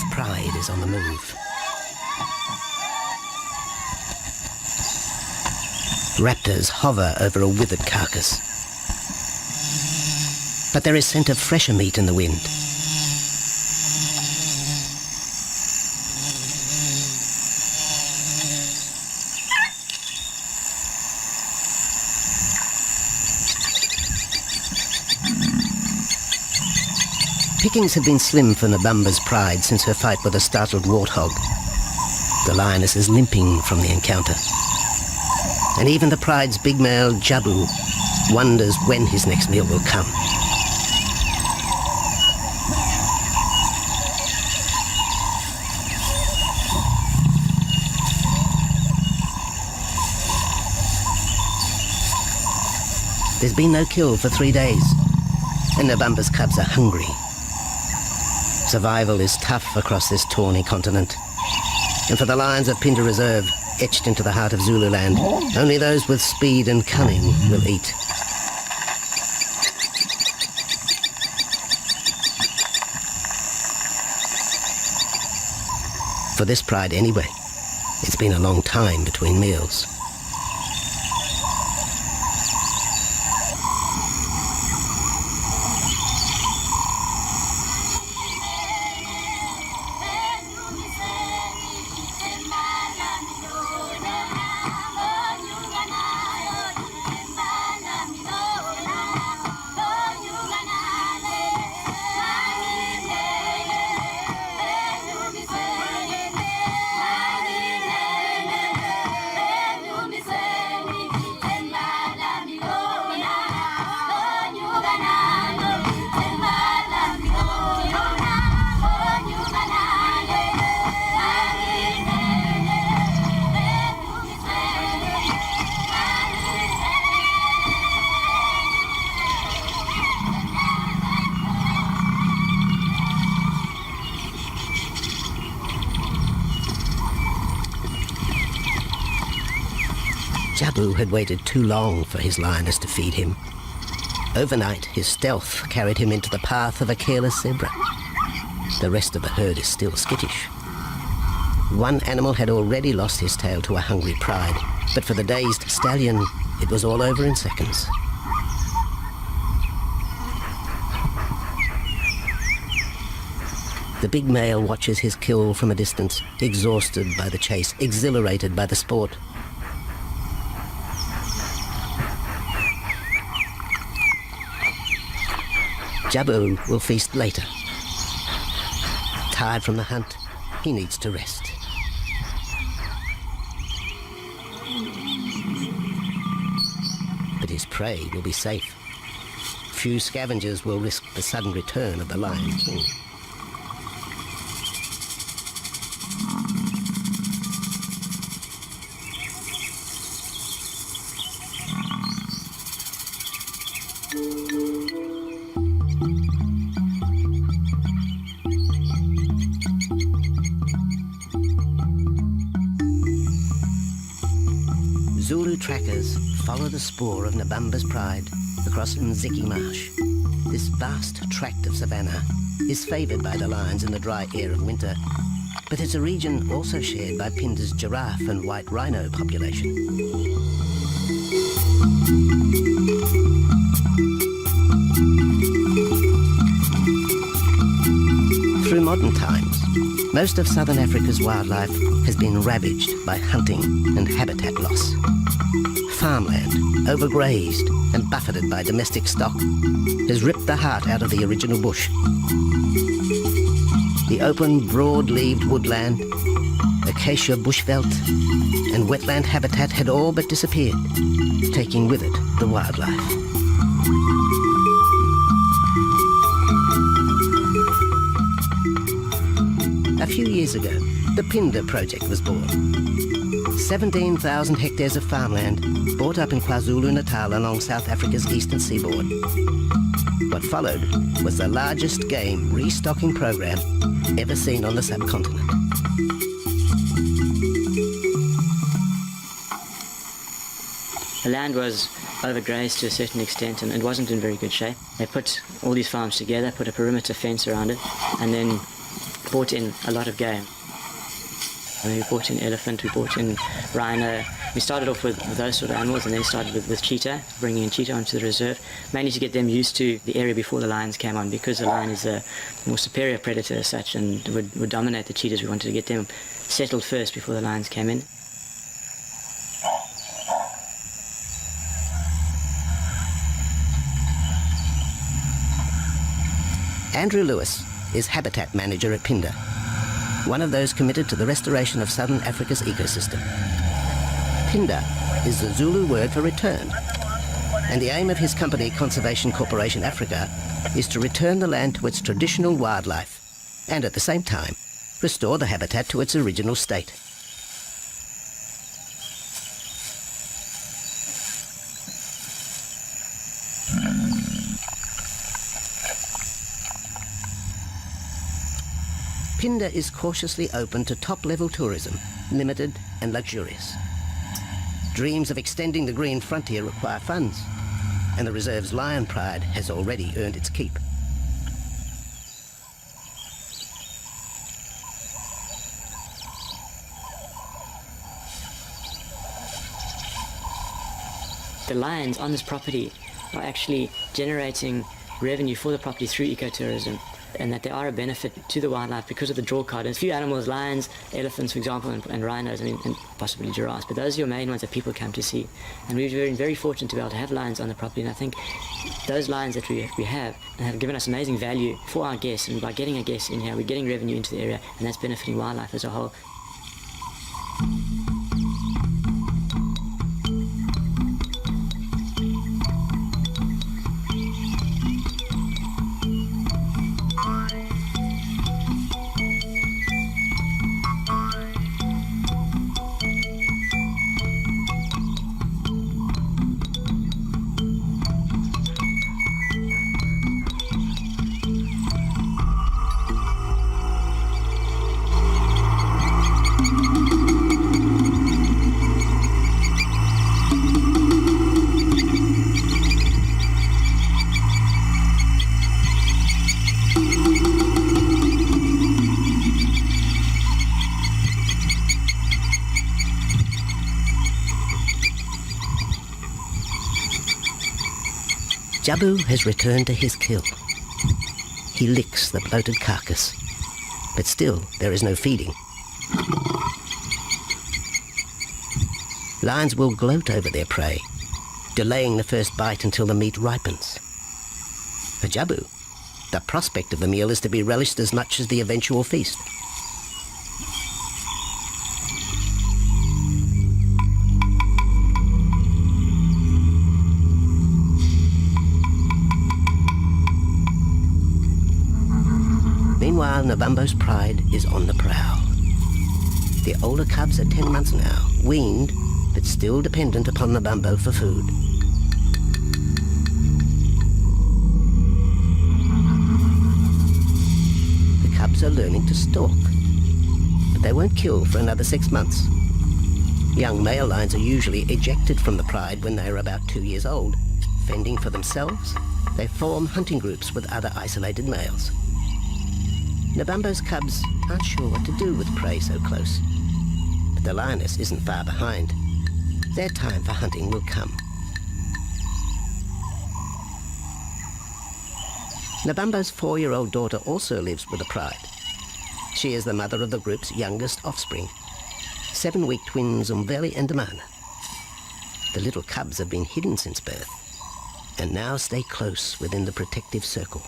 North Pride is on the move. Raptors hover over a withered carcass. But there is scent of fresher meat in the wind. Pickings have been slim for Nabamba's Pride since her fight with a startled warthog. The lioness is limping from the encounter. And even the Pride's big male, Jabu, wonders when his next meal will come. There's been no kill for 3 days, and Nabamba's cubs are hungry. Survival is tough across this tawny continent, and for the lions of Pinda Reserve, etched into the heart of Zululand, only those with speed and cunning will eat. For this pride anyway, it's been a long time between meals. Jabu had waited too long for his lioness to feed him. Overnight, his stealth carried him into the path of a careless zebra. The rest of the herd is still skittish. One animal had already lost his tail to a hungry pride, but for the dazed stallion, it was all over in seconds. The big male watches his kill from a distance, exhausted by the chase, exhilarated by the sport. Jabu will feast later. Tired from the hunt, he needs to rest. But his prey will be safe. Few scavengers will risk the sudden return of the Lion King. Zulu trackers follow the spoor of Nabamba's Pride across Nziki Marsh. This vast tract of savanna is favoured by the lions in the dry air of winter, but it's a region also shared by Pinda's giraffe and white rhino population. Through modern times, most of southern Africa's wildlife has been ravaged by hunting and habitat loss. Farmland, overgrazed and buffeted by domestic stock, has ripped the heart out of the original bush. The open, broad-leaved woodland, acacia bushveld, and wetland habitat had all but disappeared, taking with it the wildlife. A few years ago, the Pinda project was born. 17,000 hectares of farmland bought up in KwaZulu-Natal along South Africa's eastern seaboard. What followed was the largest game restocking program ever seen on the subcontinent. The land was overgrazed to a certain extent and it wasn't in very good shape. They put all these farms together, put a perimeter fence around it, and then brought in a lot of game. We brought in elephant, we brought in rhino. We started off with those sort of animals and then started with cheetah, bringing in cheetah onto the reserve, mainly to get them used to the area before the lions came on, because the lion is a more superior predator as such and would dominate the cheetahs. We wanted to get them settled first before the lions came in. Andrew Lewis is habitat manager at Pinda, one of those committed to the restoration of southern Africa's ecosystem. Pinda is the Zulu word for return, and the aim of his company, Conservation Corporation Africa, is to return the land to its traditional wildlife and at the same time restore the habitat to its original state. Pinda is cautiously open to top-level tourism, limited and luxurious. Dreams of extending the green frontier require funds, and the reserve's lion pride has already earned its keep. The lions on this property are actually generating revenue for the property through ecotourism, and that they are a benefit to the wildlife because of the draw card. And a few animals, lions, elephants, for example, and rhinos, and possibly giraffes, but those are your main ones that people come to see. And we've been very fortunate to be able to have lions on the property, and I think those lions that we have given us amazing value for our guests, and by getting our guests in here, we're getting revenue into the area, and that's benefiting wildlife as a whole. Jabu has returned to his kill. He licks the bloated carcass, but still there is no feeding. Lions will gloat over their prey, delaying the first bite until the meat ripens. For Jabu, the prospect of the meal is to be relished as much as the eventual feast. Meanwhile, Nabambo's pride is on the prowl. The older cubs are 10 months now, weaned, but still dependent upon Nabambo for food. The cubs are learning to stalk, but they won't kill for another 6 months. Young male lions are usually ejected from the pride when they are about 2 years old. Fending for themselves, they form hunting groups with other isolated males. Nabambo's cubs aren't sure what to do with prey so close, but the lioness isn't far behind. Their time for hunting will come. Nabambo's 4-year-old daughter also lives with the pride. She is the mother of the group's youngest offspring, 7-week twins Umveli and Damana. The little cubs have been hidden since birth, and now stay close within the protective circle.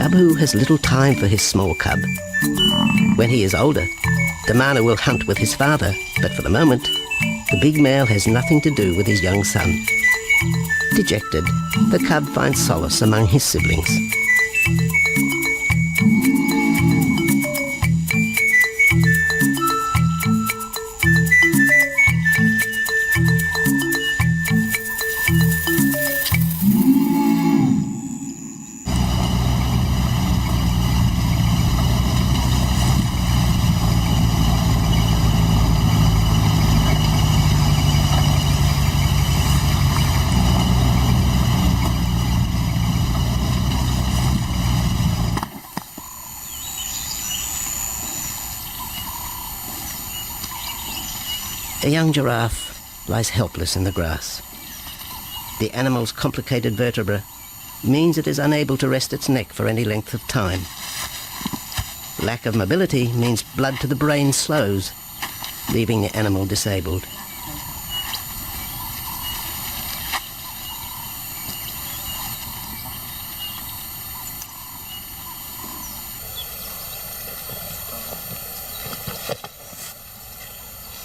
jabu has little time for his small cub. When he is older, the mana will hunt with his father, but for the moment, the big male has nothing to do with his young son. Dejected, the cub finds solace among his siblings. A young giraffe lies helpless in the grass. The animal's complicated vertebra means it is unable to rest its neck for any length of time. Lack of mobility means blood to the brain slows, leaving the animal disabled.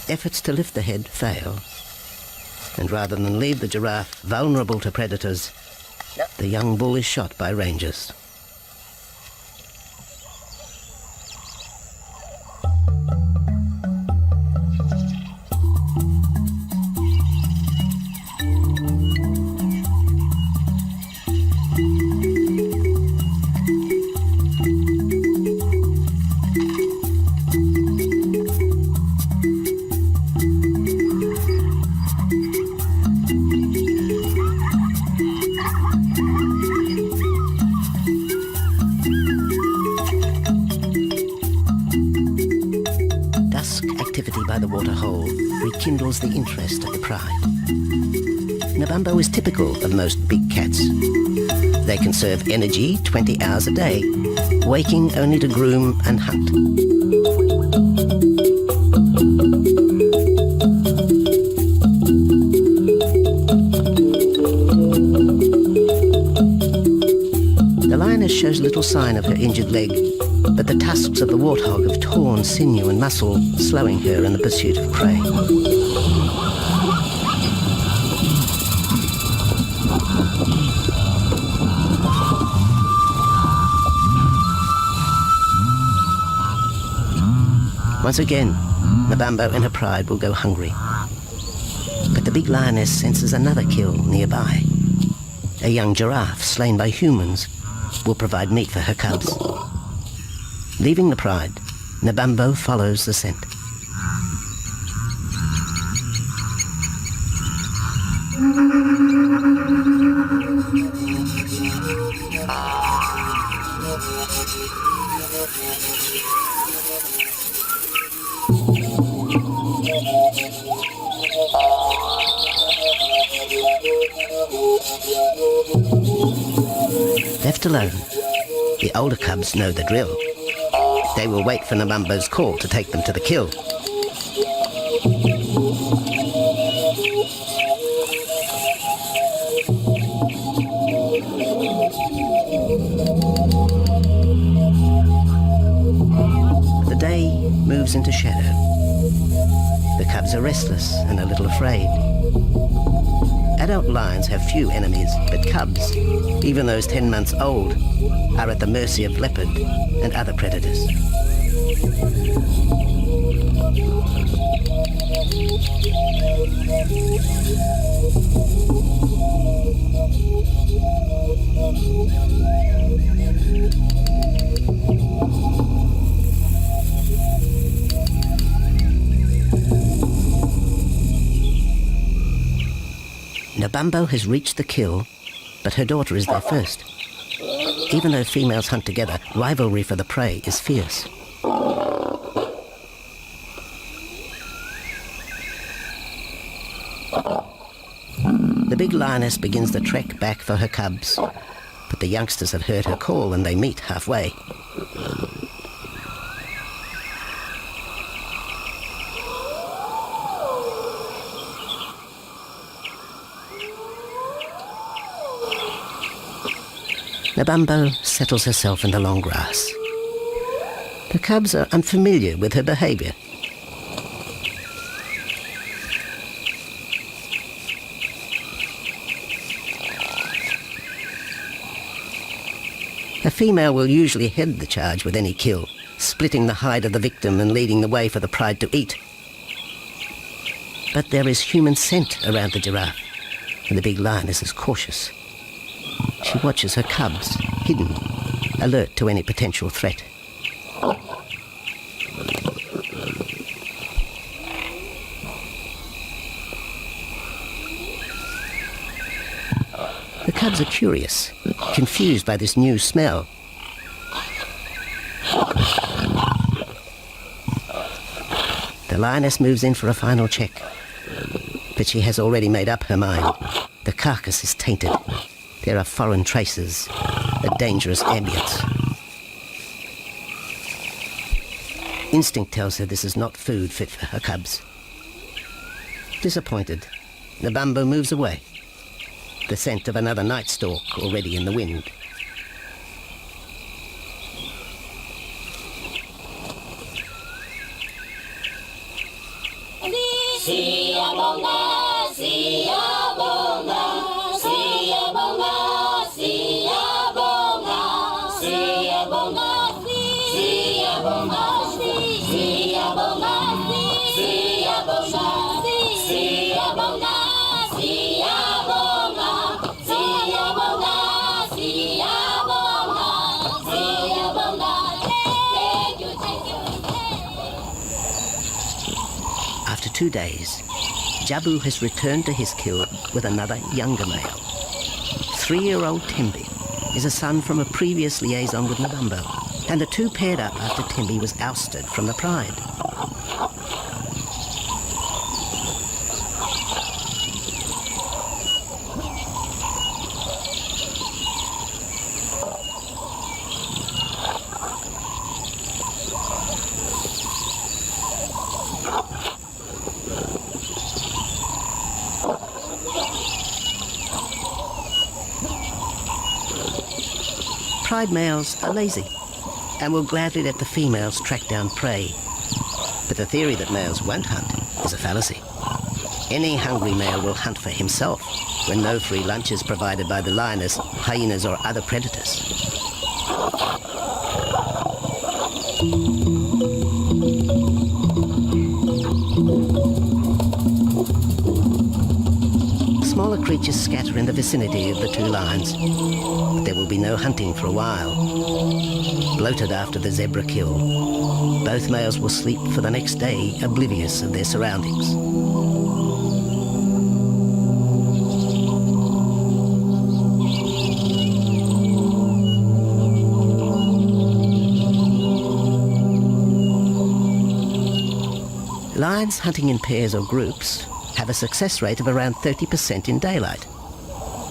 Efforts to lift the head fail, and rather than leave the giraffe vulnerable to predators, the young bull is shot by rangers. Activity by the waterhole rekindles the interest of the pride. Nabambo is typical of most big cats. They conserve energy 20 hours a day, waking only to groom and hunt. The lioness shows little sign of her injured leg, but the tusks of the warthog have torn sinew and muscle, slowing her in the pursuit of prey. Once again, Nabambo in her pride will go hungry. But the big lioness senses another kill nearby. A young giraffe slain by humans will provide meat for her cubs. Leaving the pride, Nabambo follows the scent. Left alone, the older cubs know the drill. They will wait for Nabambo's call to take them to the kill. The day moves into shadow. The cubs are restless and a little afraid. Adult lions have few enemies, but cubs, even those 10 months old, are at the mercy of leopard and other predators. Nabambo has reached the kill, but her daughter is there first. Even though females hunt together, rivalry for the prey is fierce. The big lioness begins the trek back for her cubs, but the youngsters have heard her call and they meet halfway. Nabambo settles herself in the long grass. The cubs are unfamiliar with her behaviour. A female will usually head the charge with any kill, splitting the hide of the victim and leading the way for the pride to eat. But there is human scent around the giraffe, and the big lioness is cautious. She watches her cubs, hidden, alert to any potential threat. The cubs are curious, confused by this new smell. The lioness moves in for a final check, but she has already made up her mind. The carcass is tainted. There are foreign traces, a dangerous ambience. Instinct tells her this is not food fit for her cubs. Disappointed, Nabambo moves away, the scent of another night stalk already in the wind. After 2 days, Jabu has returned to his kill with another younger male. 3-year-old Tembi is a son from a previous liaison with Nabambo, and the two paired up after Tembi was ousted from the pride. Pride males are lazy and will gladly let the females track down prey. But the theory that males won't hunt is a fallacy. Any hungry male will hunt for himself when no free lunch is provided by the lioness, hyenas or other predators. Smaller creatures scatter in the vicinity of the two lions. There will be no hunting for a while. Bloated after the zebra kill, both males will sleep for the next day, oblivious of their surroundings. Lions hunting in pairs or groups have a success rate of around 30% in daylight,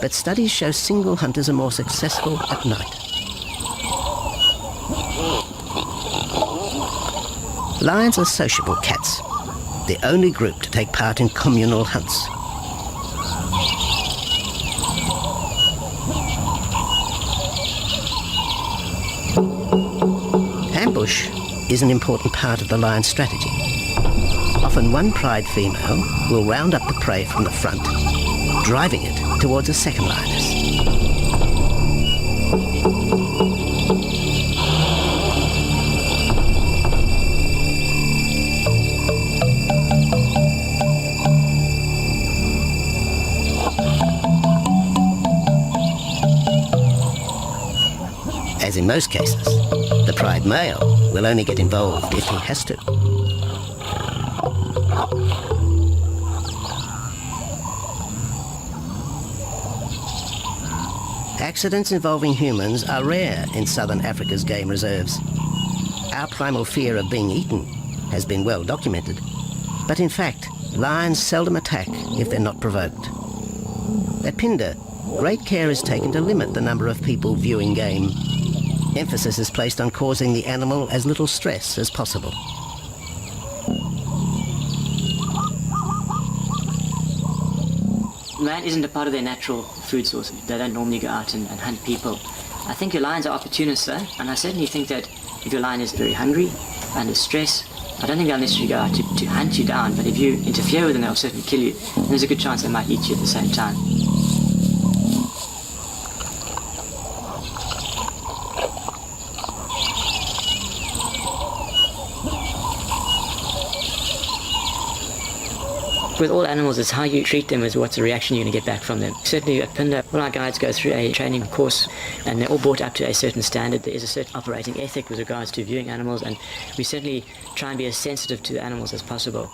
but studies show single hunters are more successful at night. Lions are sociable cats, the only group to take part in communal hunts. Ambush is an important part of the lion's strategy. Often one pride female will round up the prey from the front, driving it towards a second lioness. As in most cases, the pride male will only get involved if he has to. Accidents involving humans are rare in southern Africa's game reserves. Our primal fear of being eaten has been well documented, but in fact, lions seldom attack if they're not provoked. At Phinda, great care is taken to limit the number of people viewing game. Emphasis is placed on causing the animal as little stress as possible. Lion isn't a part of their natural food source. They don't normally go out and hunt people. I think your lions are opportunists though, and I certainly think that if your lion is very hungry, under stress, I don't think they'll necessarily go out to hunt you down, but if you interfere with them, they'll certainly kill you. And there's a good chance they might eat you at the same time. With all animals, it's how you treat them is what's the reaction you're going to get back from them. Certainly at Pinda, all our guides go through a training course and they're all brought up to a certain standard. There is a certain operating ethic with regards to viewing animals, and we certainly try and be as sensitive to the animals as possible.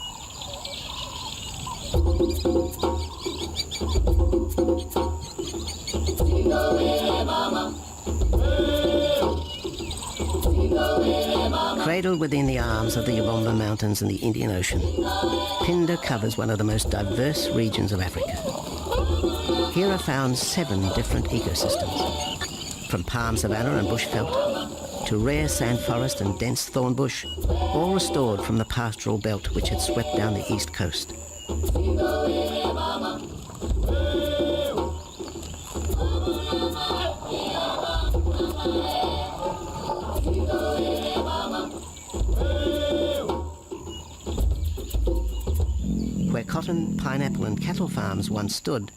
Cradled within the arms of the Yabomba Mountains and the Indian Ocean, Pinda covers one of the most diverse regions of Africa. Here are found 7 different ecosystems, from palm savanna and bushveld to rare sand forest and dense thorn bush, all restored from the pastoral belt which had swept down the east coast. Where cotton, pineapple and cattle farms once stood,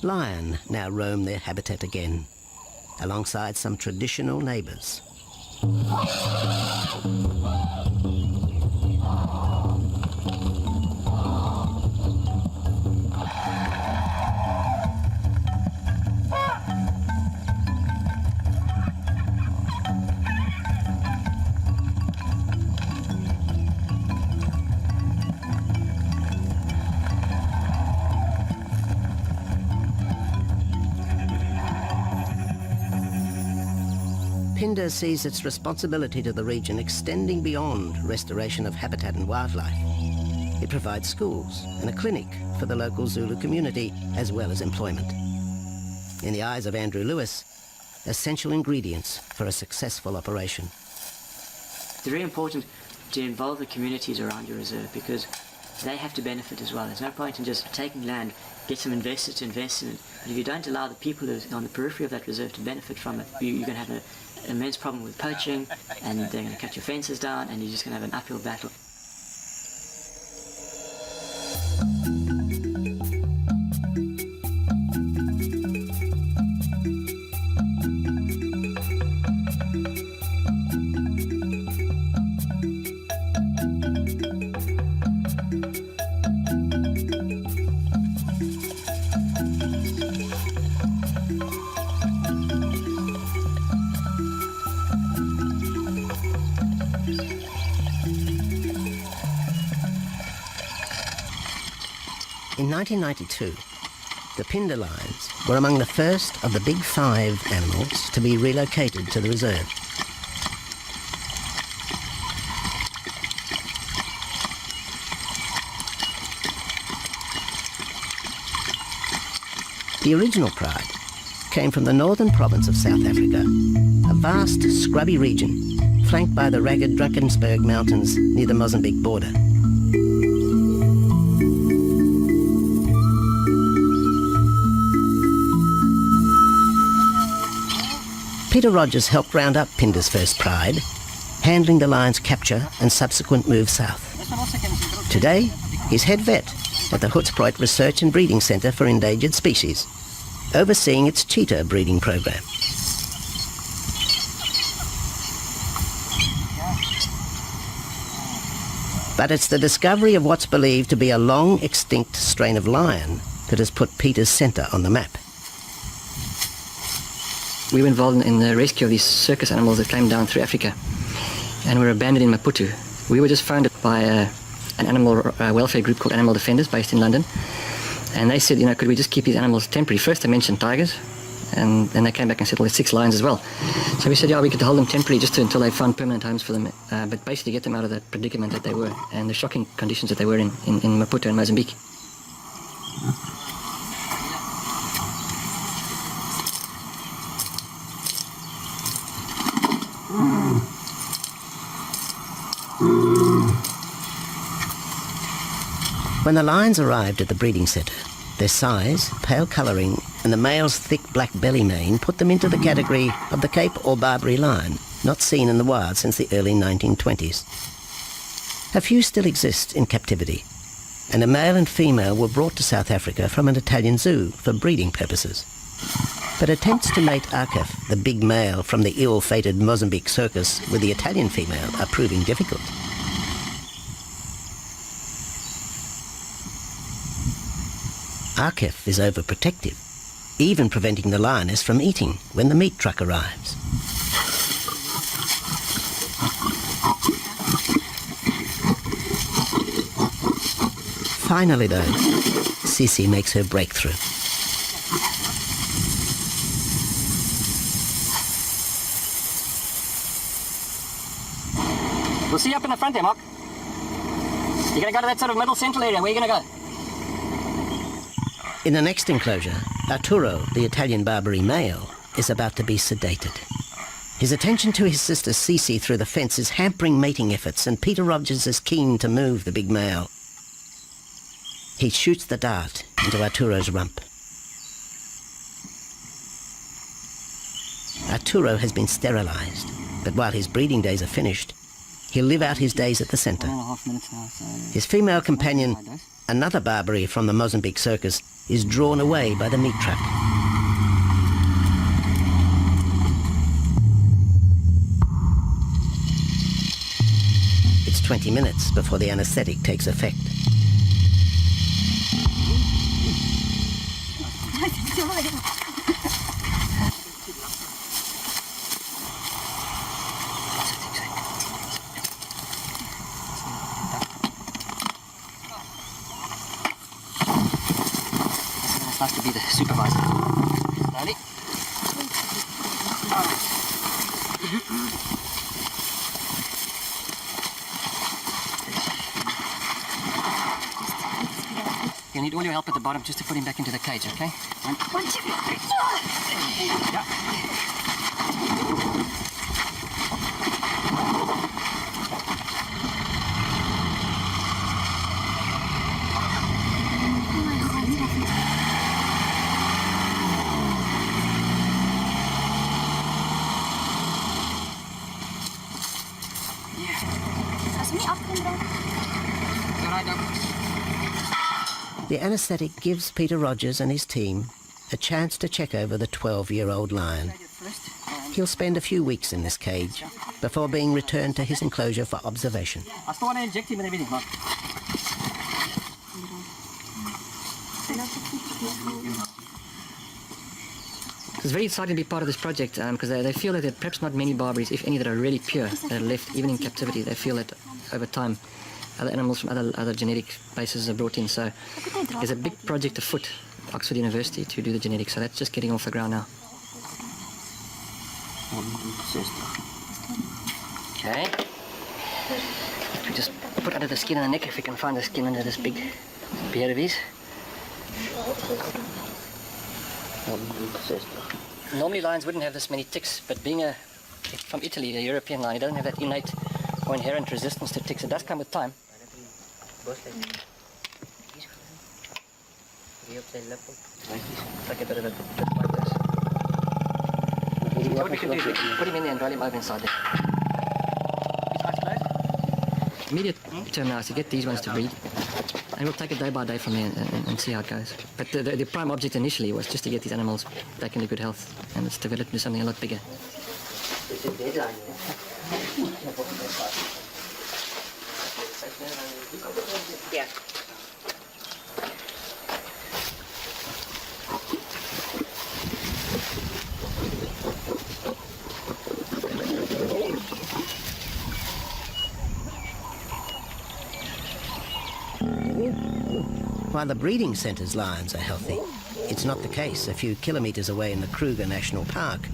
lion now roam their habitat again, alongside some traditional neighbours. Pinda sees its responsibility to the region extending beyond restoration of habitat and wildlife. It provides schools and a clinic for the local Zulu community, as well as employment. In the eyes of Andrew Lewis, essential ingredients for a successful operation. It's very important to involve the communities around your reserve because they have to benefit as well. There's no point in just taking land, get some investors to invest in it, but if you don't allow the people who are on the periphery of that reserve to benefit from it, you're going to have an immense problem with poaching, and they're going to cut your fences down, and you're just going to have an uphill battle. In 1992, the Pinda lions were among the first of the big 5 animals to be relocated to the reserve. The original pride came from the northern province of South Africa, a vast scrubby region flanked by the ragged Drakensberg Mountains near the Mozambique border. Peter Rogers helped round up Pinda's first pride, handling the lion's capture and subsequent move south. Today, he's head vet at the Hoedspruit Research and Breeding Centre for Endangered Species, overseeing its cheetah breeding program. But it's the discovery of what's believed to be a long extinct strain of lion that has put Peter's centre on the map. We were involved in the rescue of these circus animals that came down through Africa and were abandoned in Maputo. We were just founded by an animal welfare group called Animal Defenders based in London. And they said, could we just keep these animals temporary? First they mentioned tigers, and then they came back and said, well, there's 6 lions as well. So we said, yeah, we could hold them temporarily just until they found permanent homes for them, but basically get them out of that predicament that they were and the shocking conditions that they were in Maputo and Mozambique. When the lions arrived at the breeding centre, their size, pale colouring and the male's thick black belly mane put them into the category of the Cape or Barbary lion, not seen in the wild since the early 1920s. A few still exist in captivity, and a male and female were brought to South Africa from an Italian zoo for breeding purposes. But attempts to mate Akef, the big male from the ill-fated Mozambique circus, with the Italian female are proving difficult. Akef is overprotective, even preventing the lioness from eating when the meat truck arrives. Finally, though, Sisi makes her breakthrough. We'll see you up in the front there, Mark. You're going to go to that sort of middle central area. Where are you going to go? In the next enclosure, Arturo, the Italian Barbary male, is about to be sedated. His attention to his sister Sisi through the fence is hampering mating efforts, and Peter Rogers is keen to move the big male. He shoots the dart into Arturo's rump. Arturo has been sterilized, but while his breeding days are finished, he'll live out his days at the center. 1.5 minutes now, so... His female companion, another Barbary from the Mozambique circus, is drawn away by the meat truck. It's 20 minutes before the anesthetic takes effect. It's nice to be the supervisor. Slowly. You'll need all your help at the bottom just to put him back into the cage, okay? One, two, three. Yeah. The anesthetic gives Peter Rogers and his team a chance to check over the 12-year-old lion. He'll spend a few weeks in this cage before being returned to his enclosure for observation. I still want to inject him and everything, Mark. It's very exciting to be part of this project because they feel that there are perhaps not many Barbaries, if any, that are really pure, that are left even in captivity. They feel that over time other animals from other genetic bases are brought in. So there's a big project afoot at Oxford University to do the genetics. So that's just getting off the ground now. Okay. We just put under the skin on the neck if we can find the skin under this big beard of his. Normally lions wouldn't have this many ticks, but being from Italy, a European lion, he doesn't have that innate or inherent resistance to ticks. It does come with time. Like a bit of a bit like this. What we can do is put him in there and roll him over inside there. Immediate term now is to get these ones to breed, and we'll take it day by day from there and see how it goes. But the prime object initially was just to get these animals back into good health, and it's developed into something a lot bigger. Yeah. While the breeding centre's lions are healthy, it's not the case a few kilometres away in the Kruger National Park,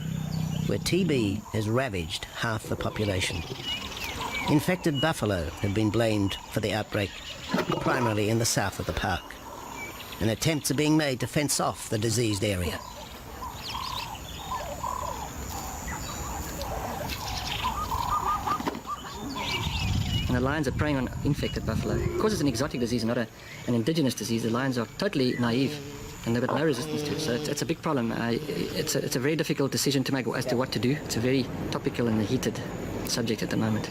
where TB has ravaged half the population. Infected buffalo have been blamed for the outbreak, primarily in the south of the park, and attempts are being made to fence off the diseased area. And the lions are preying on infected buffalo. Because it's an exotic disease and not an indigenous disease, the lions are totally naive and they've got no resistance to it. So it's a big problem. It's a very difficult decision to make as to what to do. It's a very topical and heated subject at the moment.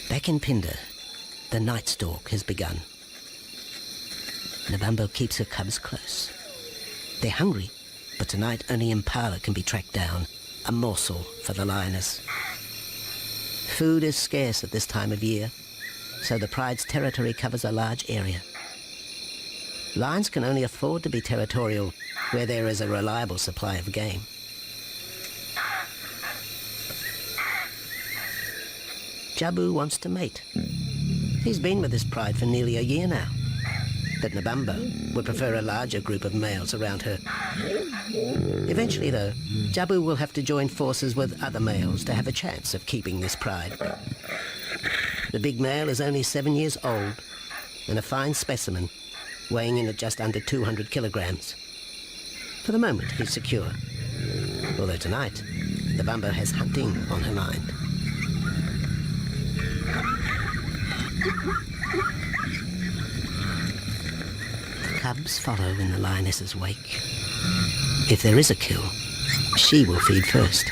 Back in Phinda, the night stalk has begun. Nabambo keeps her cubs close. They're hungry, but tonight only Impala can be tracked down, a morsel for the lioness. Food is scarce at this time of year, so the pride's territory covers a large area. Lions can only afford to be territorial where there is a reliable supply of game. Jabu wants to mate. He's been with his pride for nearly a year now. But Nabambo would prefer a larger group of males around her. Eventually, though, Jabu will have to join forces with other males to have a chance of keeping this pride. The big male is only 7 years old and a fine specimen, weighing in at just under 200 kilograms. For the moment, he's secure. Although tonight, Nabambo has hunting on her mind. The cubs follow in the lioness's wake. If there is a kill, she will feed first.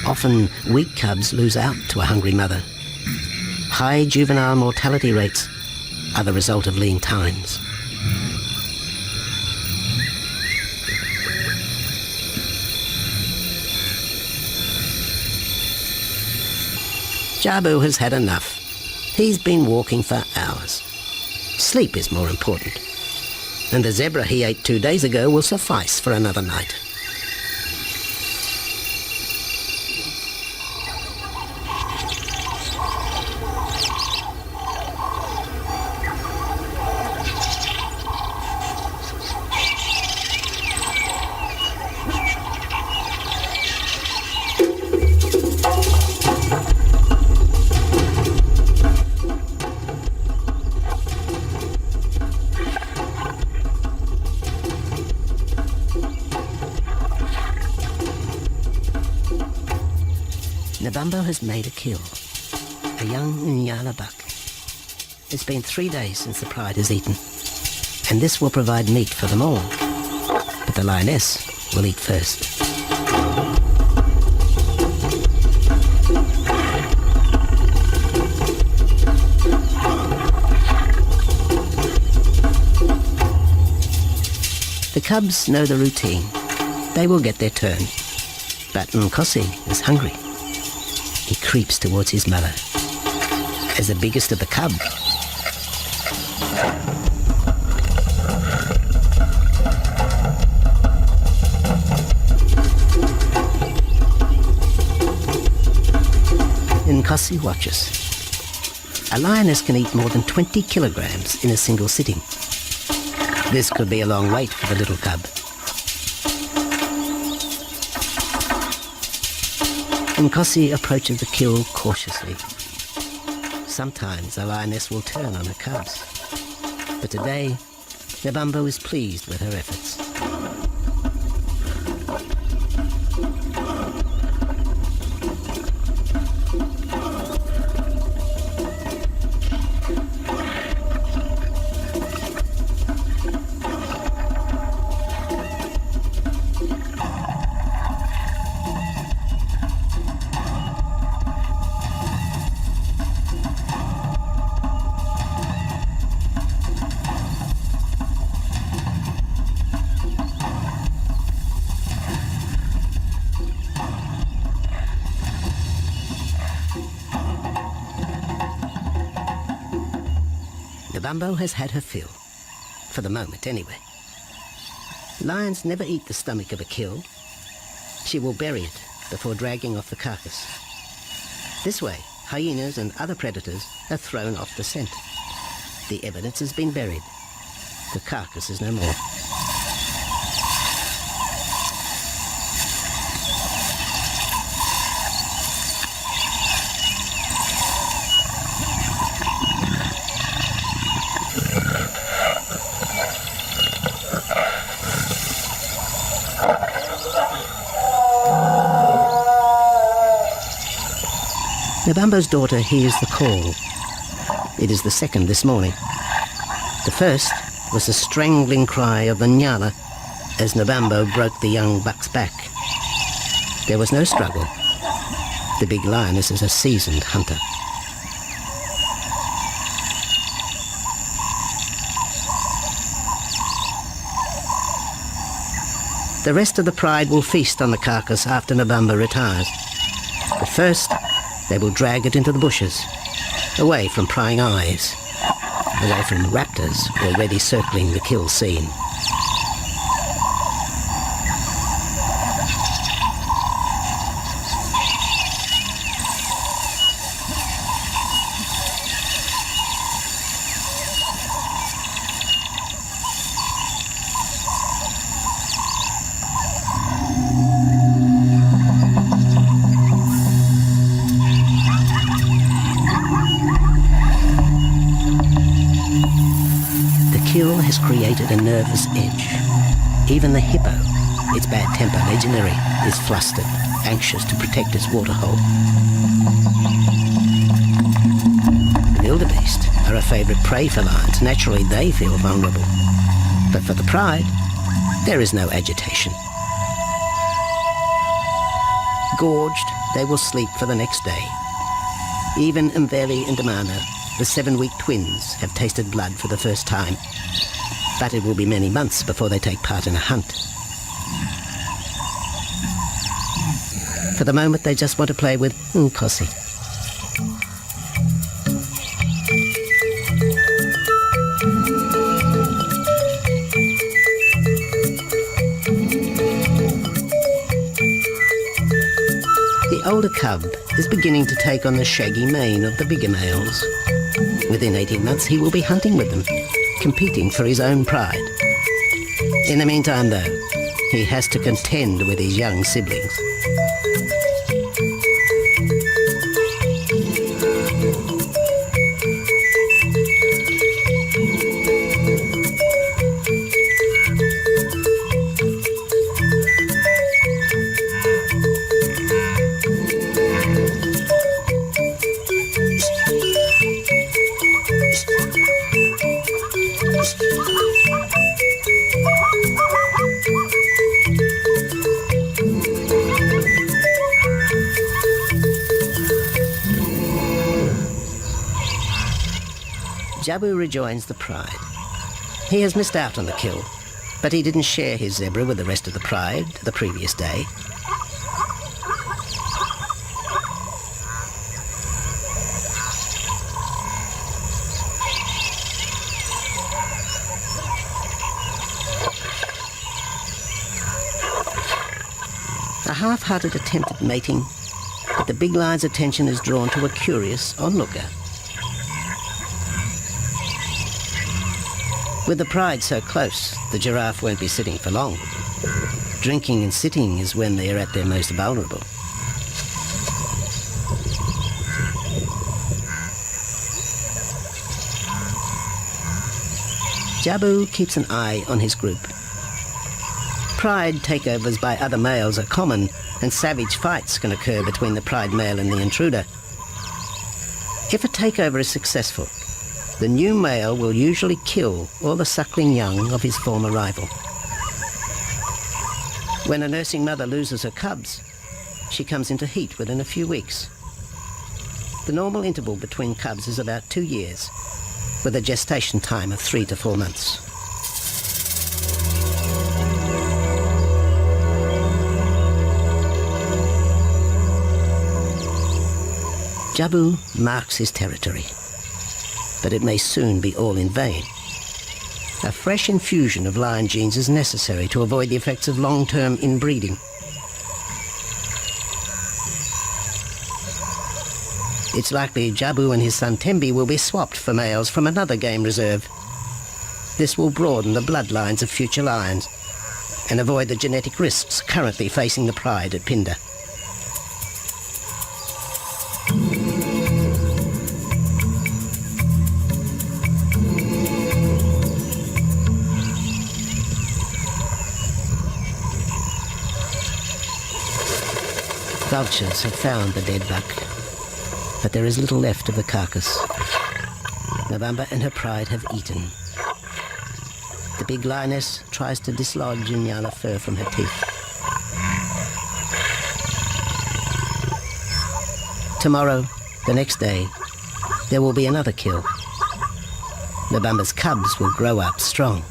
Often, weak cubs lose out to a hungry mother. High juvenile mortality rates are the result of lean times. Jabu has had enough. He's been walking for hours. Sleep is more important. And the zebra he ate 2 days ago will suffice for another night. Nabambo has made a kill, a young Nyala buck. It's been 3 days since the pride has eaten, and this will provide meat for them all. But the lioness will eat first. The cubs know the routine. They will get their turn. But Nkosi is hungry. He creeps towards his mother. As the biggest of the cub, Nkosi watches. A lioness can eat more than 20 kilograms in a single sitting. This could be a long wait for the little cub. Nkosi approaches the kill cautiously. Sometimes the lioness will turn on her cubs, but today Nabambo is pleased with her efforts. Nabambo has had her fill, for the moment anyway. Lions never eat the stomach of a kill. She will bury it before dragging off the carcass. This way, hyenas and other predators are thrown off the scent. The evidence has been buried. The carcass is no more. Nabambo's daughter hears the call. It is the second this morning. The first was the strangling cry of the Nyala as Nabambo broke the young buck's back. There was no struggle. The big lioness is a seasoned hunter. The rest of the pride will feast on the carcass after Nabambo retires. But first, they will drag it into the bushes, away from prying eyes, away from raptors already circling the kill scene. Kill has created a nervous edge. Even the hippo, its bad temper legendary, is flustered, anxious to protect its waterhole. Wildebeest are a favourite prey for lions. Naturally, they feel vulnerable. But for the pride, there is no agitation. Gorged, they will sleep for the next day. Even Mveli and Damana, the 7-week twins, have tasted blood for the first time. But it will be many months before they take part in a hunt. For the moment, they just want to play with Nkosi. The older cub is beginning to take on the shaggy mane of the bigger males. Within 18 months, he will be hunting with them, competing for his own pride. In the meantime, though, he has to contend with his young siblings. Jabu rejoins the pride. He has missed out on the kill, but he didn't share his zebra with the rest of the pride the previous day. A half-hearted attempt at mating, but the big lion's attention is drawn to a curious onlooker. With the pride so close, the giraffe won't be sitting for long. Drinking and sitting is when they are at their most vulnerable. Jabu keeps an eye on his group. Pride takeovers by other males are common, and savage fights can occur between the pride male and the intruder. If a takeover is successful, the new male will usually kill all the suckling young of his former rival. When a nursing mother loses her cubs, she comes into heat within a few weeks. The normal interval between cubs is about 2 years, with a gestation time of 3 to 4 months. Jabu marks his territory, but it may soon be all in vain. A fresh infusion of lion genes is necessary to avoid the effects of long-term inbreeding. It's likely Jabu and his son Tembi will be swapped for males from another game reserve. This will broaden the bloodlines of future lions and avoid the genetic risks currently facing the pride at Phinda. Vultures have found the dead buck, but there is little left of the carcass. November and her pride have eaten. The big lioness tries to dislodge Inyala fur from her teeth. Tomorrow, the next day, there will be another kill. November's cubs will grow up strong.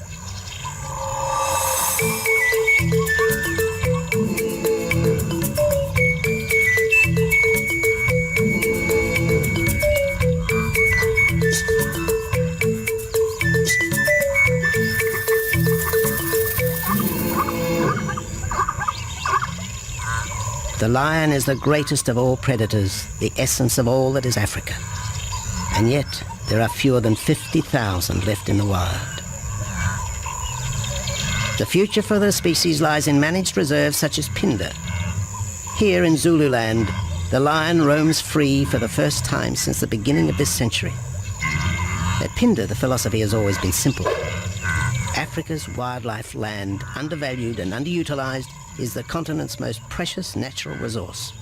The lion is the greatest of all predators, the essence of all that is Africa. And yet, there are fewer than 50,000 left in the wild. The future for the species lies in managed reserves such as Phinda. Here in Zululand, the lion roams free for the first time since the beginning of this century. At Phinda, the philosophy has always been simple. Africa's wildlife land, undervalued and underutilized, is the continent's most precious natural resource.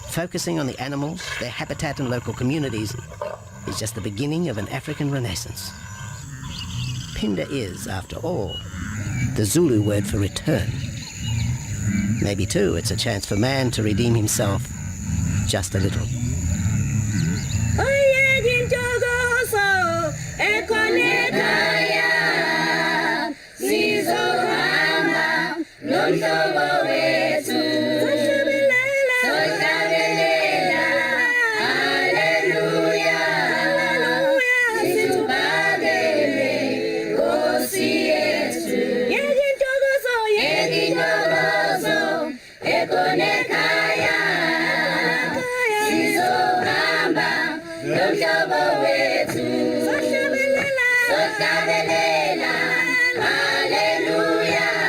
Focusing on the animals, their habitat and local communities is just the beginning of an African renaissance. Phinda is, after all, the Zulu word for return. Maybe, too, it's a chance for man to redeem himself just a little. Hallelujah.